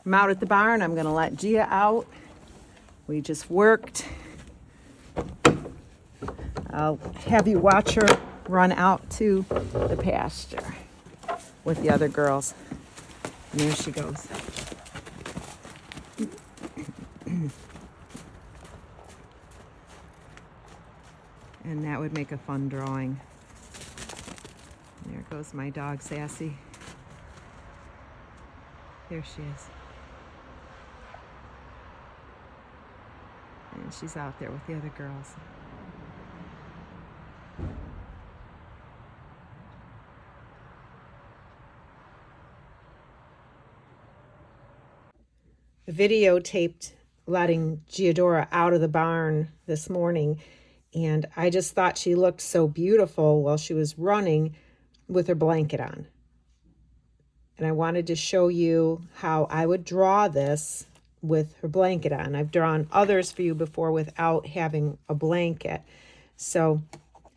I'm out at the barn. I'm going to let Gia out. We just worked. I'll have you watch her run out to the pasture with the other girls. And there she goes. And that would make a fun drawing. And there goes my dog, Sassy. There she is. And she's out there with the other girls. Videotaped letting Giadora out of the barn this morning, and I just thought she looked so beautiful while she was running with her blanket on. And I wanted to show you how I would draw this with her blanket on. I've drawn others for you before without having a blanket. So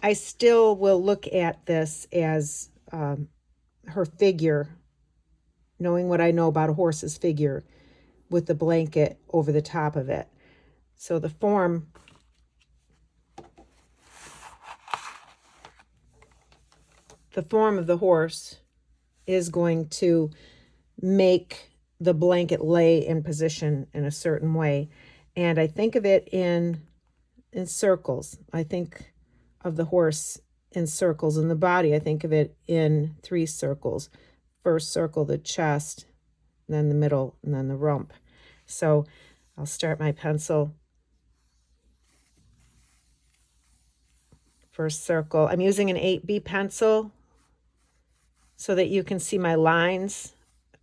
I still will look at this as her figure, knowing what I know about a horse's figure, with the blanket over the top of it. So the form of the horse is going to make the blanket lay in position in a certain way. And I think of it in circles. I think of the horse in circles. In the body, I think of it in 3 circles. First circle, the chest, then the middle, and then the rump. So I'll start my pencil. First circle. I'm using an 8B pencil so that you can see my lines.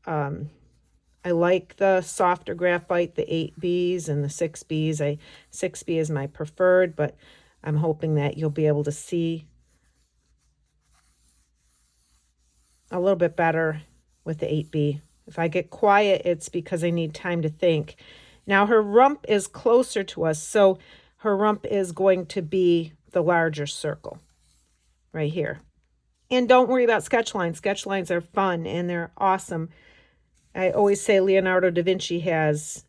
I like the softer graphite, the 8Bs and the 6Bs. 6B is my preferred, but I'm hoping that you'll be able to see a little bit better with the 8B. If I get quiet, it's because I need time to think. Now her rump is closer to us, so her rump is going to be the larger circle right here. And don't worry about sketch lines. Sketch lines are fun and they're awesome. I always say Leonardo da Vinci has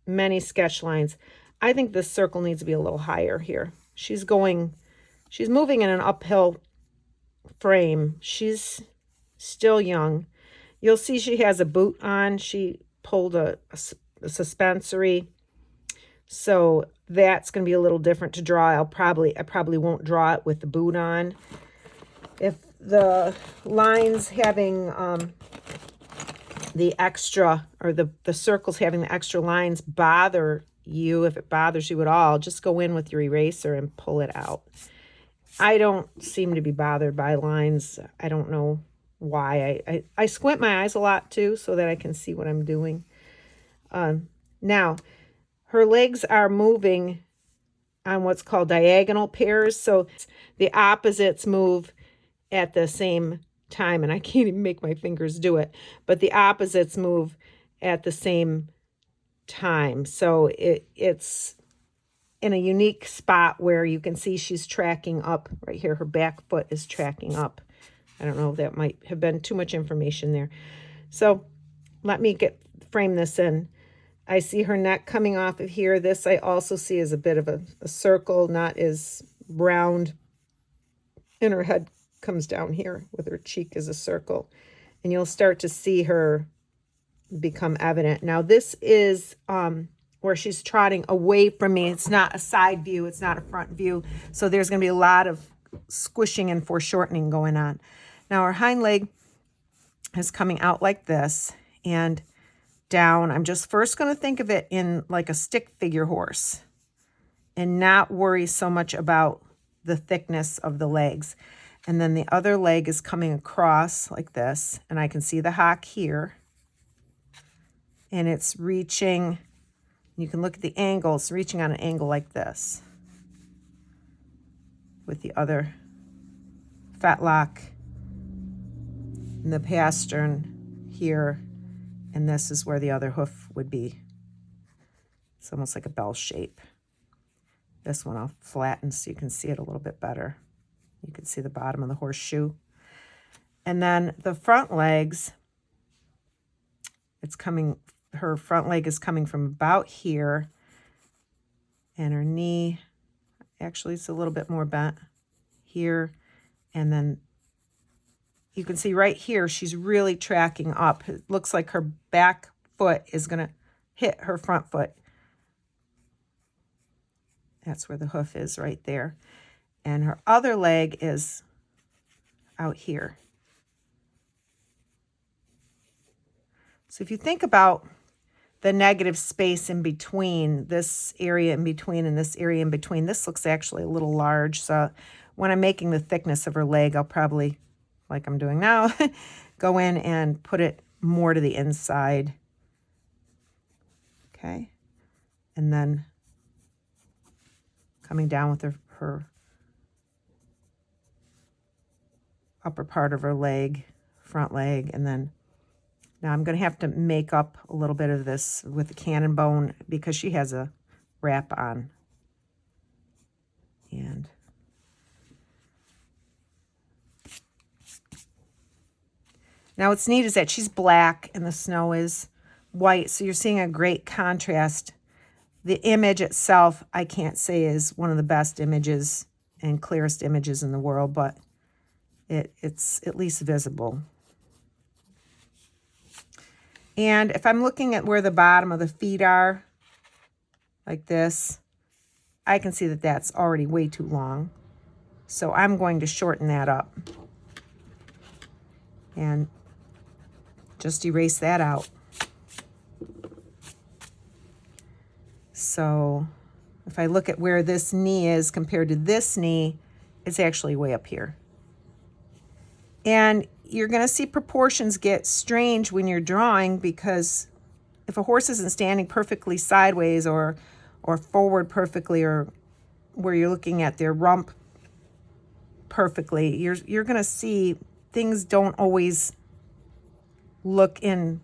many sketch lines. I think this circle needs to be a little higher here. She's moving in an uphill frame. She's still young. You'll see she has a boot on. She pulled a suspensory. So that's going to be a little different to draw. I probably won't draw it with the boot on. If the lines having the extra, or the circles having the extra lines bother you, if it bothers you at all, just go in with your eraser and pull it out. I don't seem to be bothered by lines. I don't know why. I squint my eyes a lot too so that I can see what I'm doing. Now, her legs are moving on what's called diagonal pairs. So the opposites move at the same time, and I can't even make my fingers do it, but the opposites move at the same time. So it's in a unique spot where you can see she's tracking up right here. Her back foot is tracking up. I don't know if that might have been too much information there. So let me frame this in. I see her neck coming off of here. This I also see as a bit of a circle, not as round. And her head comes down here with her cheek as a circle. And you'll start to see her become evident. Now this is where she's trotting away from me. It's not a side view. It's not a front view. So there's going to be a lot of squishing and foreshortening going on. Now her hind leg is coming out like this and down. I'm just first going to think of it in like a stick figure horse and not worry so much about the thickness of the legs. And then the other leg is coming across like this, and I can see the hock here. And it's reaching, you can look at the angle, it's reaching on an angle like this with the other fetlock and the pastern here, and this is where the other hoof would be. It's almost like a bell shape. This one I'll flatten so you can see it a little bit better. You can see the bottom of the horseshoe. And then the front legs, it's coming her front leg is coming from about here, and her knee, actually it's a little bit more bent here, and then you can see right here she's really tracking up. It looks like her back foot is going to hit her front foot. That's where the hoof is, right there. And her other leg is out here. So if you think about the negative space in between, this area in between and this area in between, this looks actually a little large. So when I'm making the thickness of her leg, I'll probably, like I'm doing now, go in and put it more to the inside. Okay. And then coming down with her upper part of her leg, front leg, and then now I'm going to have to make up a little bit of this with the cannon bone because she has a wrap on. And now what's neat is that she's black and the snow is white, so you're seeing a great contrast. The image itself, I can't say is one of the best images and clearest images in the world, but it's at least visible. And if I'm looking at where the bottom of the feet are, like this, I can see that that's already way too long. So I'm going to shorten that up and just erase that out. So if I look at where this knee is compared to this knee, it's actually way up here. And you're going to see proportions get strange when you're drawing, because if a horse isn't standing perfectly sideways or forward perfectly, or where you're looking at their rump perfectly, you're going to see things don't always look in,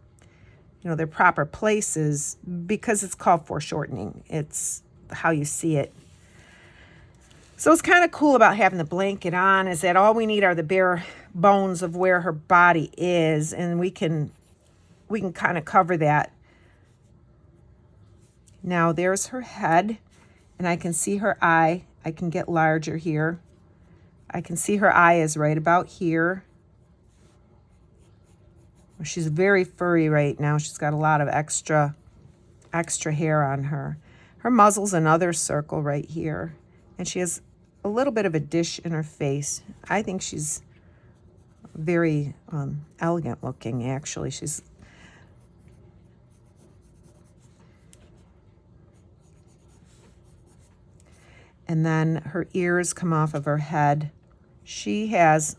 you know, their proper places, because it's called foreshortening. It's how you see it. So it's kind of cool about having the blanket on is that all we need are the bare bones of where her body is, and we can kind of cover that. Now there's her head, and I can see her eye. I can get larger here. I can see her eye is right about here. She's very furry right now. She's got a lot of extra hair on her. Her muzzle's another circle right here. And she has a little bit of a dish in her face. I think she's very elegant looking, actually. And then her ears come off of her head. She has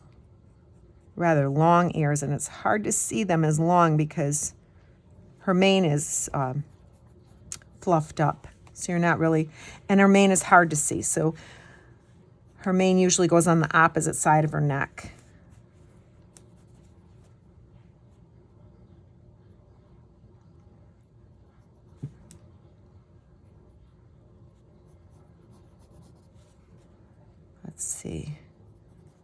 rather long ears, and it's hard to see them as long because her mane is fluffed up. So you're not really, and her mane is hard to see. So her mane usually goes on the opposite side of her neck. Let's see.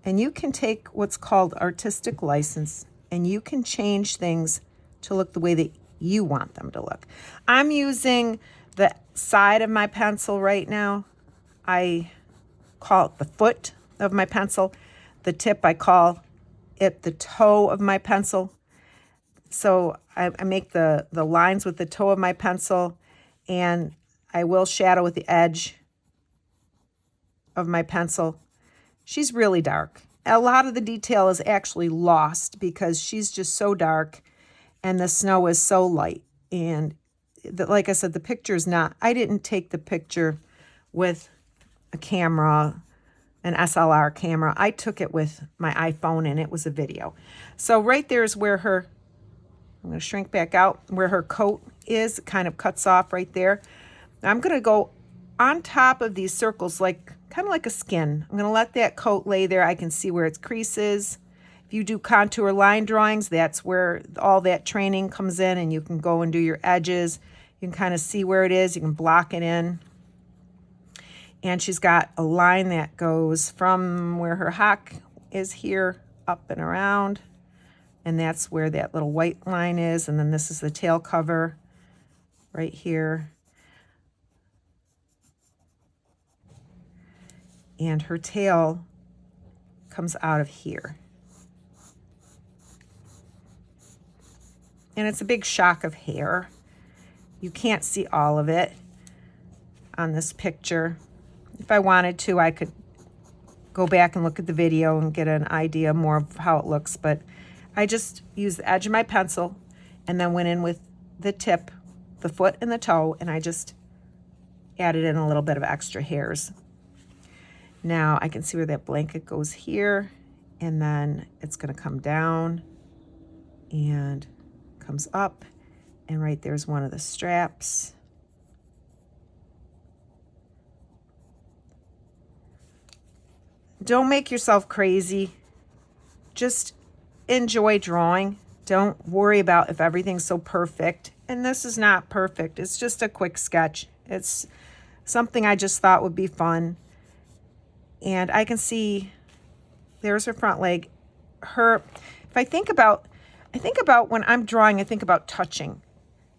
And you can take what's called artistic license, and you can change things to look the way that you want them to look. I'm using the side of my pencil right now. I call it the foot of my pencil. The tip, I call it the toe of my pencil. So I make the lines with the toe of my pencil, and I will shadow with the edge of my pencil. She's really dark. A lot of the detail is actually lost because she's just so dark and the snow is so light. And like I said, the picture is not, I didn't take the picture with a camera, an SLR camera. I took it with my iPhone, and it was a video. So right there is where her, I'm going to shrink back out, where her coat is. It kind of cuts off right there. Now I'm going to go on top of these circles, like kind of like a skin. I'm going to let that coat lay there. I can see where its creases. If you do contour line drawings, that's where all that training comes in, and you can go and do your edges. You can kind of see where it is. You can block it in. And she's got a line that goes from where her hock is here up and around. And that's where that little white line is. And then this is the tail cover. right here. And her tail comes out of here. And it's a big shock of hair. You can't see all of it on this picture. If I wanted to, I could go back and look at the video and get an idea more of how it looks, but I just used the edge of my pencil and then went in with the tip, the foot and the toe, and I just added in a little bit of extra hairs. Now I can see where that blanket goes here, and then it's going to come down and comes up, and right there's one of the straps. Don't make yourself crazy. Just enjoy drawing. Don't worry about if everything's so perfect. And this is not perfect. It's just a quick sketch. It's something I just thought would be fun. And I can see there's her front leg. If I think about when I'm drawing, I think about touching.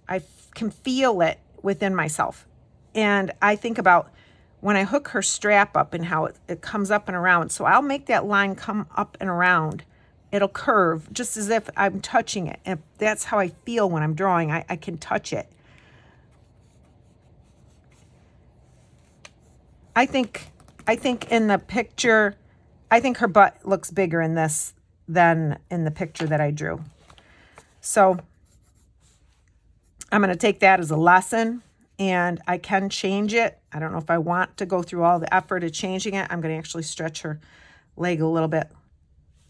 I can feel it within myself. And I think about when I hook her strap up and how it comes up and around. So I'll make that line come up and around. It'll curve just as if I'm touching it. And that's how I feel when I'm drawing. I can touch it. I think in the picture, I think her butt looks bigger in this than in the picture that I drew. So I'm going to take that as a lesson, and I can change it. I don't know if I want to go through all the effort of changing it. I'm going to actually stretch her leg a little bit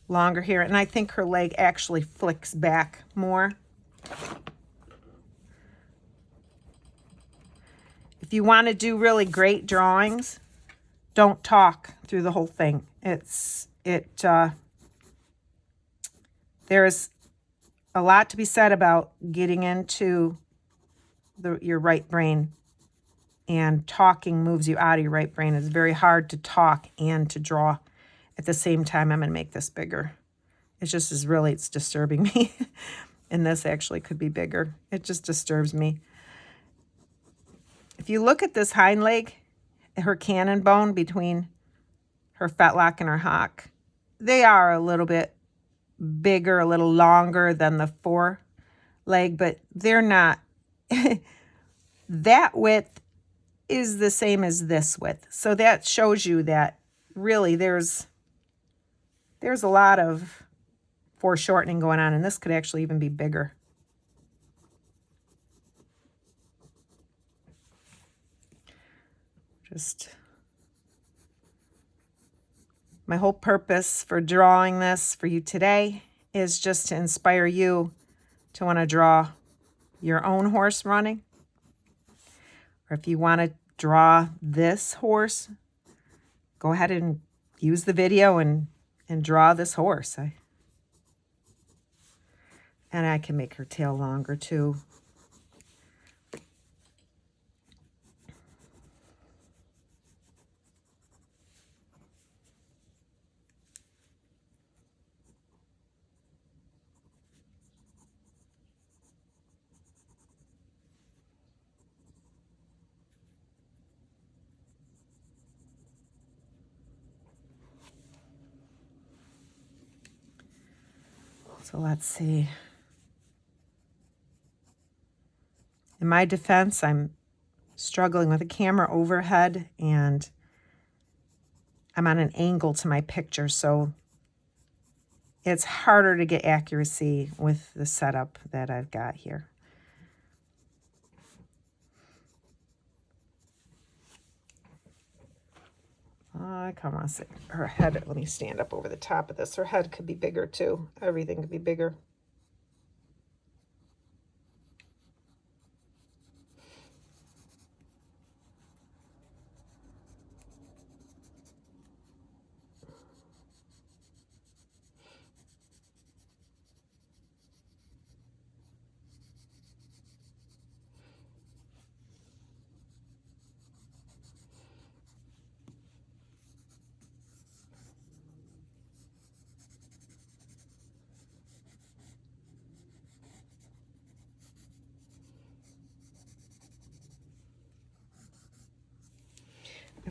longer here, and I think her leg actually flicks back more. If you want to do really great drawings, don't talk through the whole thing. There's a lot to be said about getting into your right brain, and talking moves you out of your right brain. It's very hard to talk and to draw at the same time. I'm going to make this bigger. It's disturbing me. And this actually could be bigger. It just disturbs me. If you look at this hind leg, her cannon bone between her fetlock and her hock, they are a little bit bigger, a little longer than the fore leg, but they're not. That width is the same as this width. So that shows you that really there's a lot of foreshortening going on, and this could actually even be bigger. Just my whole purpose for drawing this for you today is just to inspire you to want to draw your own horse running. Or if you want to draw this horse, go ahead and use the video and draw this horse. And I can make her tail longer too. So let's see. In my defense, I'm struggling with a camera overhead, and I'm on an angle to my picture, so it's harder to get accuracy with the setup that I've got here. I come on, her head, let me stand up over the top of this. Her head could be bigger too. Everything could be bigger.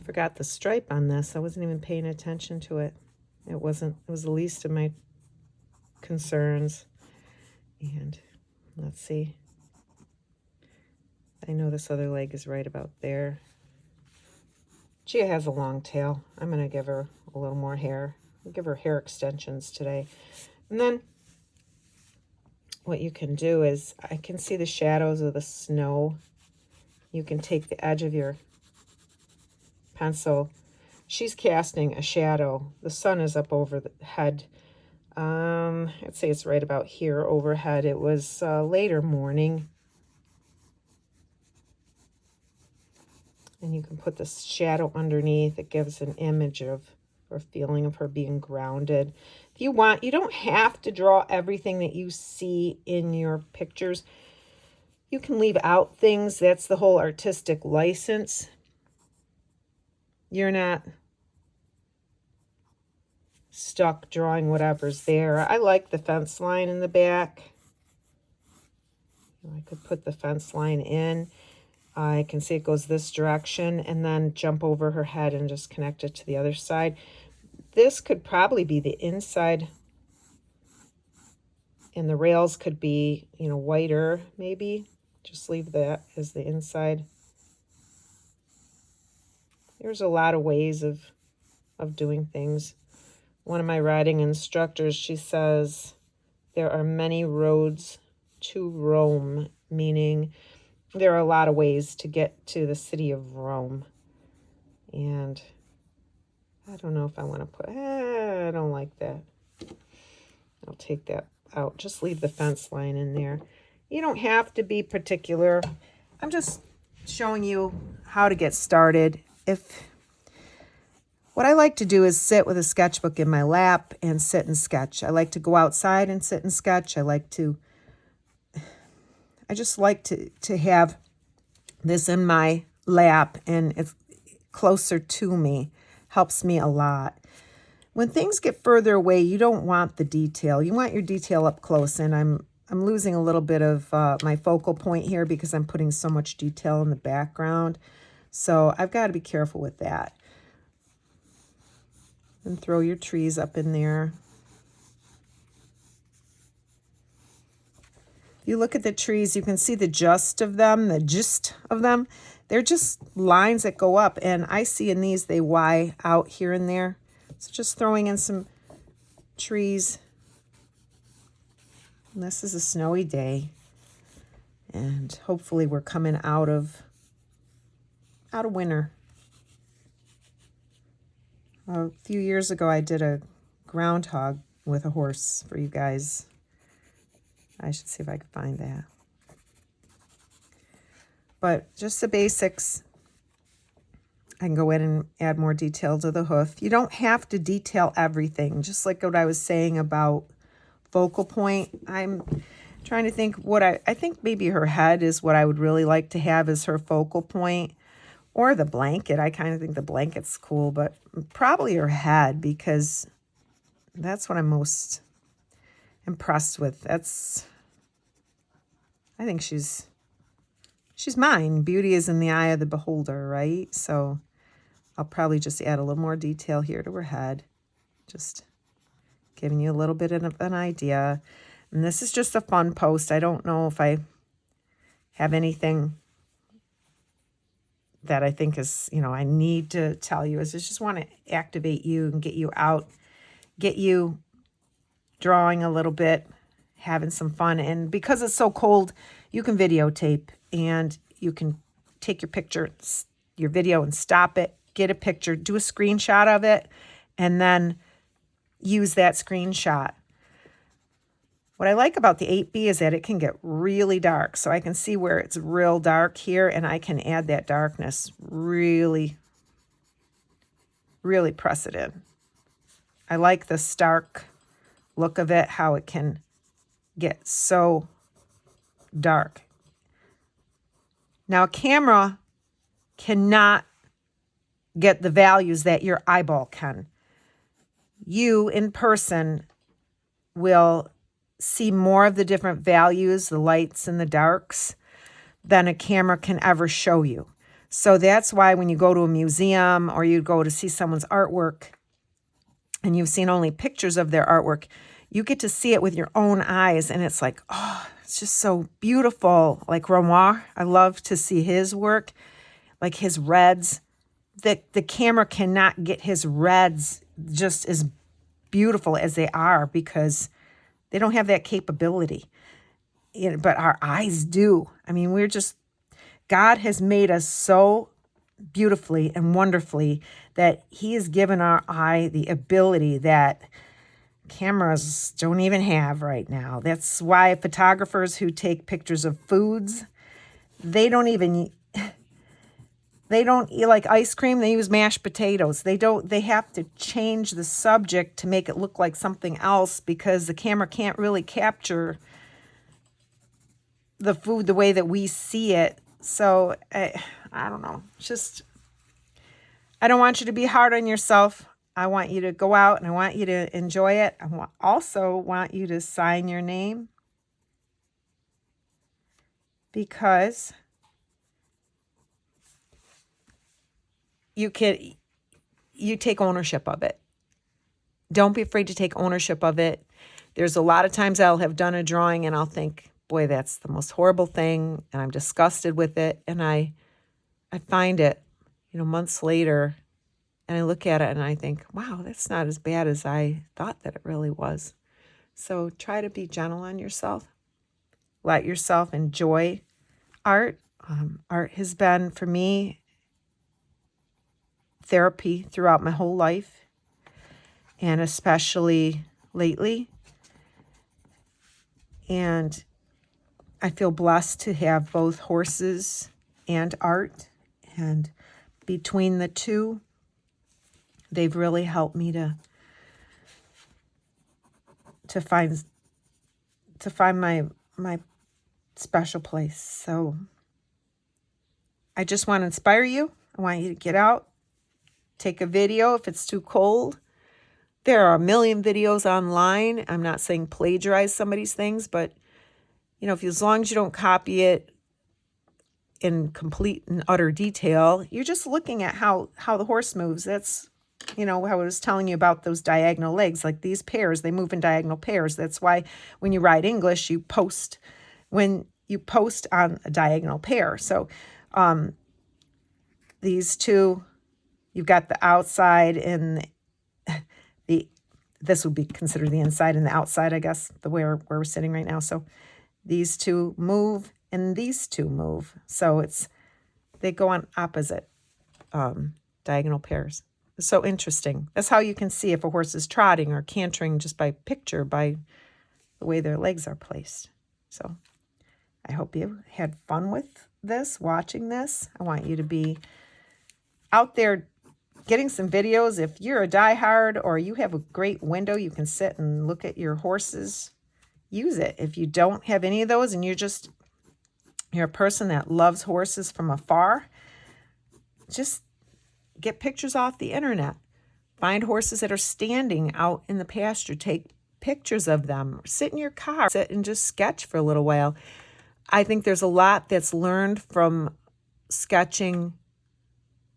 forgot the stripe on this. I wasn't even paying attention to it. It was the least of my concerns. And let's see. I know this other leg is right about there. Gia has a long tail. I'm going to give her a little more hair. I'll give her hair extensions today. And then what you can do is, I can see the shadows of the snow. You can take the edge of your pencil. She's casting a shadow. The sun is up over the head. I'd say it's right about here overhead. It was later morning. And you can put the shadow underneath. It gives an image of, or feeling of her being grounded. If you want, you don't have to draw everything that you see in your pictures. You can leave out things. That's the whole artistic license. You're not stuck drawing whatever's there. I like the fence line in the back. I could put the fence line in. I can see it goes this direction and then jump over her head and just connect it to the other side. This could probably be the inside, and the rails could be, you know, whiter maybe. Just leave that as the inside. There's a lot of ways of doing things. One of my writing instructors, she says, there are many roads to Rome, meaning there are a lot of ways to get to the city of Rome. And I don't know if I want to put, I don't like that. I'll take that out. Just leave the fence line in there. You don't have to be particular. I'm just showing you how to get started. What I like to do is sit with a sketchbook in my lap and sit and sketch. I like to go outside and sit and sketch. I just like to have this in my lap, and it's closer to me. Helps me a lot. When things get further away, you don't want the detail. You want your detail up close, and I'm losing a little bit of my focal point here because I'm putting so much detail in the background. So I've got to be careful with that. And throw your trees up in there. If you look at the trees, you can see the gist of them. They're just lines that go up. And I see in these, they Y out here and there. So just throwing in some trees. And this is a snowy day. And hopefully we're coming out of winter. A few years ago, I did a groundhog with a horse for you guys. I should see if I can find that. But just the basics. I can go in and add more detail to the hoof. You don't have to detail everything. Just like what I was saying about focal point. I'm trying to think what I think maybe her head is what I would really like to have as her focal point. Or the blanket. I kind of think the blanket's cool, but probably her head, because that's what I'm most impressed with. I think she's mine. Beauty is in the eye of the beholder, right? So I'll probably just add a little more detail here to her head. Just giving you a little bit of an idea. And this is just a fun post. I don't know if I have anything that I think is, I need to tell you. Is I just want to activate you and get you out, get you drawing a little bit, having some fun. And because it's so cold, you can videotape, and you can take your picture, your video, and stop it, get a picture, do a screenshot of it, and then use that screenshot. What I like about the 8B is that it can get really dark. So I can see where it's real dark here, and I can add that darkness, really, really press it in. I like the stark look of it, how it can get so dark. Now, a camera cannot get the values that your eyeball can. You, in person, will see more of the different values, the lights and the darks, than a camera can ever show you. So that's why when you go to a museum or you go to see someone's artwork and you've seen only pictures of their artwork, you get to see it with your own eyes. And it's like, oh, it's just so beautiful. Like Renoir, I love to see his work, like his reds. The camera cannot get his reds just as beautiful as they are because they don't have that capability. But our eyes do. I mean, God has made us so beautifully and wonderfully that he has given our eye the ability that cameras don't even have right now. That's why photographers who take pictures of foods, they don't eat like ice cream. They use mashed potatoes. They have to change the subject to make it look like something else because the camera can't really capture the food the way that we see it. So I don't know. I don't want you to be hard on yourself. I want you to go out and I want you to enjoy it. Also want you to sign your name because you take ownership of it. Don't be afraid to take ownership of it. There's a lot of times I'll have done a drawing and I'll think, boy, that's the most horrible thing, and I'm disgusted with it. And I find it, months later, and I look at it and I think, wow, that's not as bad as I thought that it really was. So try to be gentle on yourself. Let yourself enjoy art. Art has been, for me, therapy throughout my whole life, and especially lately. And I feel blessed to have both horses and art. And between the two, they've really helped me to find my special place. So I just want to inspire you. I want you to get out, take a video if it's too cold. There are a million videos online. I'm not saying plagiarize somebody's things, but as long as you don't copy it in complete and utter detail, you're just looking at how the horse moves. That's, how I was telling you about those diagonal legs, like these pairs, they move in diagonal pairs. That's why when you write English, you post on a diagonal pair. So these two, you've got the outside and this would be considered the inside and the outside, I guess, the where we're sitting right now. So these two move and these two move. So they go on opposite diagonal pairs. It's so interesting. That's how you can see if a horse is trotting or cantering just by the way their legs are placed. So I hope you had fun with this, watching this. I want you to be out there getting some videos. If you're a diehard or you have a great window, you can sit and look at your horses. Use it. If you don't have any of those and you're a person that loves horses from afar, just get pictures off the internet. Find horses that are standing out in the pasture. Take pictures of them. Sit in your car. Sit and just sketch for a little while. I think there's a lot that's learned from sketching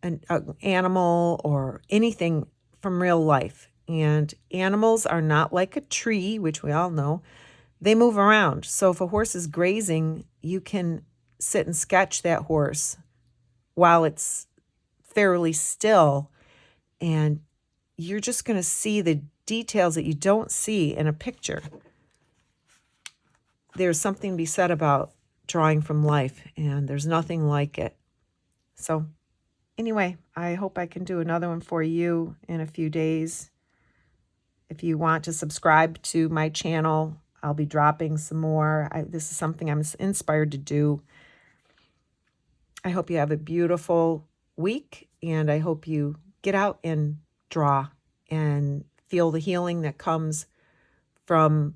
an animal or anything from real life. And animals are not like a tree, which we all know. They move around. So if a horse is grazing, you can sit and sketch that horse while it's fairly still. And you're just going to see the details that you don't see in a picture. There's something to be said about drawing from life, and there's nothing like it. So anyway, I hope I can do another one for you in a few days. If you want to subscribe to my channel, I'll be dropping some more. This is something I'm inspired to do. I hope you have a beautiful week, and I hope you get out and draw and feel the healing that comes from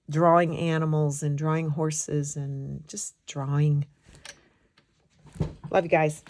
drawing animals and drawing horses and just drawing. Love you guys.